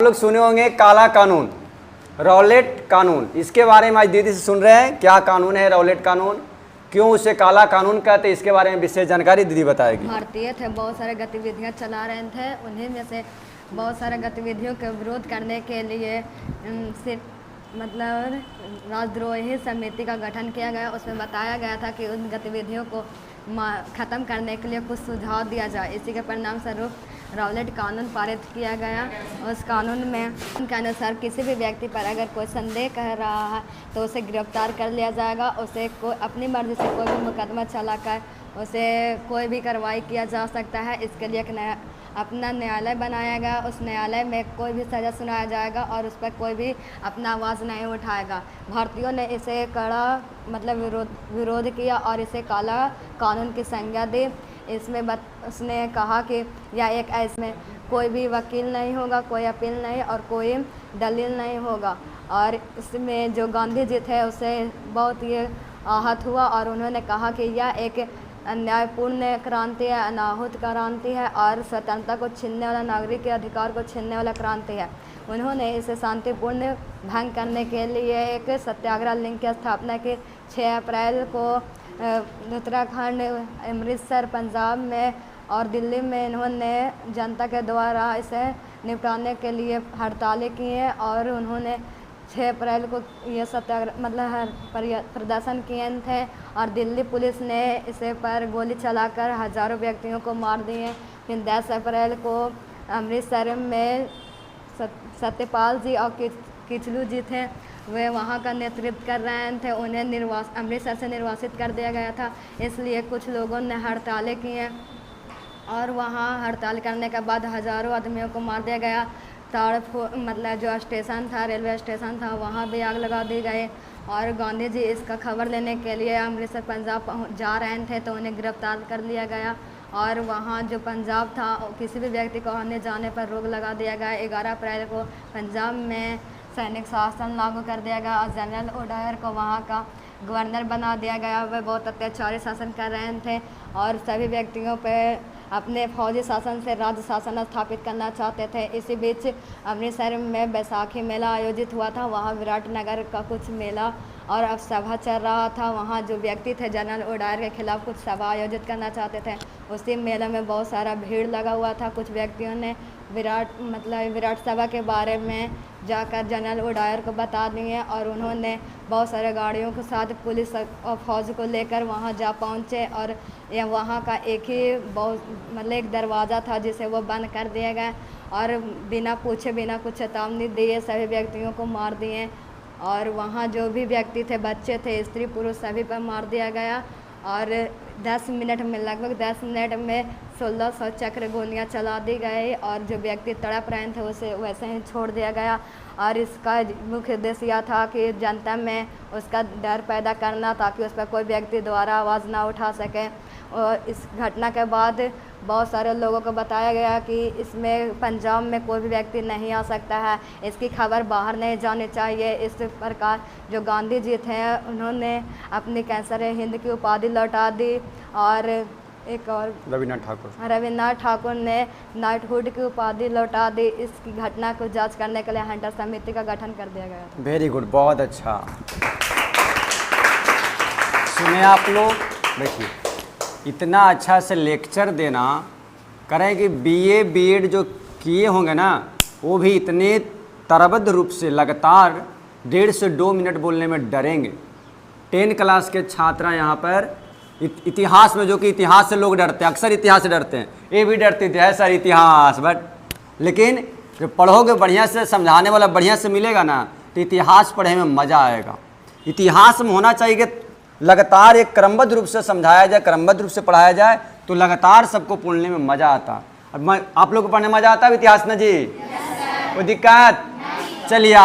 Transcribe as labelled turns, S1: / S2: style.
S1: लोग सुने होंगे काला कानून, रौलेट कानून। इसके बारे में आज दीदी से सुन रहे हैं, क्या कानून है रौलेट कानून, क्यों उसे काला कानून कहते हैं, इसके बारे में विशेष जानकारी दीदी बताएगी।
S2: भारतीय थे, बहुत सारे गतिविधियां चला रहे थे, उन्हीं में से बहुत सारे गतिविधियों का विरोध करने के लिए मतलब राजद्रोही समिति का गठन किया गया। उसमें बताया गया था कि उन गतिविधियों को ख़त्म करने के लिए कुछ सुझाव दिया जाए। इसी के परिणाम स्वरूप रौलेट कानून पारित किया गया। उस कानून में के अनुसार किसी भी व्यक्ति पर अगर कोई संदेह कर रहा है तो उसे गिरफ्तार कर लिया जाएगा। उसे अपनी मर्जी से कोई भी मुकदमा चलाकर उसे कोई भी कार्रवाई किया जा सकता है। इसके लिए एक अपना न्यायालय बनाया गया। उस न्यायालय में कोई भी सज़ा सुनाया जाएगा और उस पर कोई भी अपना आवाज़ नहीं उठाएगा। भारतीयों ने इसे कड़ा मतलब विरोध किया और इसे काला कानून की संज्ञा दी। इसमें उसने कहा कि यह एक ऐसे कोई भी वकील नहीं होगा, कोई अपील नहीं और कोई दलील नहीं होगा। और इसमें जो गांधी जी थे उसे बहुत ये आहत हुआ और उन्होंने कहा कि यह एक अन्यायपूर्ण क्रांति है, अनाहुत क्रांति है और स्वतंत्रता को छीनने वाला, नागरिक के अधिकार को छीनने वाला क्रांति है। उन्होंने इसे शांतिपूर्ण भंग करने के लिए एक सत्याग्रह लिंग की स्थापना की। 6 अप्रैल को उत्तराखंड, अमृतसर, पंजाब में और दिल्ली में इन्होंने जनता के द्वारा इसे निपटाने के लिए हड़तालें की हैं और उन्होंने 6 अप्रैल को ये सत्याग्रह मतलब प्रदर्शन किए थे और दिल्ली पुलिस ने इसे पर गोली चलाकर हज़ारों व्यक्तियों को मार दिए। फिर 10 अप्रैल को अमृतसर में सत्यपाल जी और किचलू जी थे, वे वहाँ का नेतृत्व कर रहे थे। उन्हें अमृतसर से निर्वासित कर दिया गया था, इसलिए कुछ लोगों ने हड़तालें की हैं और वहाँ हड़ताल करने के बाद हज़ारों आदमियों को मार दिया गया। मतलब जो स्टेशन था, रेलवे स्टेशन था, वहाँ भी आग लगा दी गई और गांधी जी इसका खबर लेने के लिए अमृतसर पंजाब जा रहे थे तो उन्हें गिरफ्तार कर लिया गया और वहाँ जो पंजाब था किसी भी व्यक्ति को आने जाने पर रोक लगा दिया गया। 11 अप्रैल को पंजाब में सैनिक शासन लागू कर दिया गया और जनरल ओडायर को वहाँ का गवर्नर बना दिया गया। वह बहुत अत्याचारी शासन कर रहे थे और सभी व्यक्तियों पर अपने फौजी शासन से राज्य शासन स्थापित करना चाहते थे। इसी बीच अमृतसर में बैसाखी मेला आयोजित हुआ था, वहाँ विराटनगर का कुछ मेला और अब सभा चल रहा था। वहाँ जो व्यक्ति थे जनरल ओडायर के खिलाफ कुछ सभा आयोजित करना चाहते थे। उसी मेले में बहुत सारा भीड़ लगा हुआ था। कुछ व्यक्तियों ने विराट सभा के बारे में जाकर जनरल ओडायर को बता दिए और उन्होंने बहुत सारे गाड़ियों के साथ पुलिस और फौज को लेकर वहां जा पहुंचे और यह वहां का एक ही एक दरवाज़ा था जिसे वो बंद कर दिया गया और बिना पूछे बिना कुछ चेतावनी दिए सभी व्यक्तियों को मार दिए और वहाँ जो भी व्यक्ति थे, बच्चे थे, स्त्री पुरुष, सभी पर मार दिया गया और 10 मिनट में लगभग 10 मिनट में 1600 चक्र गोलियाँ चला दी गई और जो व्यक्ति तड़प रहे थे उसे वैसे ही छोड़ दिया गया। और इसका मुख्य उद्देश्य यह था कि जनता में उसका डर पैदा करना ताकि उस पर कोई व्यक्ति द्वारा आवाज़ ना उठा सके। और इस घटना के बाद बहुत सारे लोगों को बताया गया कि इसमें पंजाब में कोई भी व्यक्ति नहीं आ सकता है, इसकी खबर बाहर नहीं जानी चाहिए। इस प्रकार जो गांधी जी थे उन्होंने अपनी कैंसर हिंद की उपाधि लौटा दी और एक और रविन्द्रनाथ ठाकुर ने नाइटहुड की उपाधि लौटा दी। इसकी घटना को जांच करने के लिए हंटर समिति का गठन कर दिया गया था।
S1: वेरी गुड, बहुत अच्छा। सुने आप लोग, देखिए इतना अच्छा से लेक्चर देना करें कि बीए बीएड जो किए होंगे ना वो भी इतने तरबद्ध रूप से लगातार 1.5 से 2 मिनट बोलने में डरेंगे। 10 क्लास के छात्र यहाँ पर इतिहास में, जो कि इतिहास से लोग डरते हैं, अक्सर इतिहास से डरते हैं, ये भी डरते थे सर इतिहास, बट लेकिन जब पढ़ोगे बढ़िया से, समझाने वाला बढ़िया से मिलेगा ना तो इतिहास पढ़ने में मज़ा आएगा। इतिहास में होना चाहिए कि लगातार एक क्रमबद्ध रूप से समझाया जाए, क्रमबद्ध रूप से पढ़ाया जाए तो लगातार सबको पढ़ने में मज़ा आता। अब आप लोग को पढ़ने में मज़ा आता है इतिहास ना जी? कोई दिक्कत? चलिए।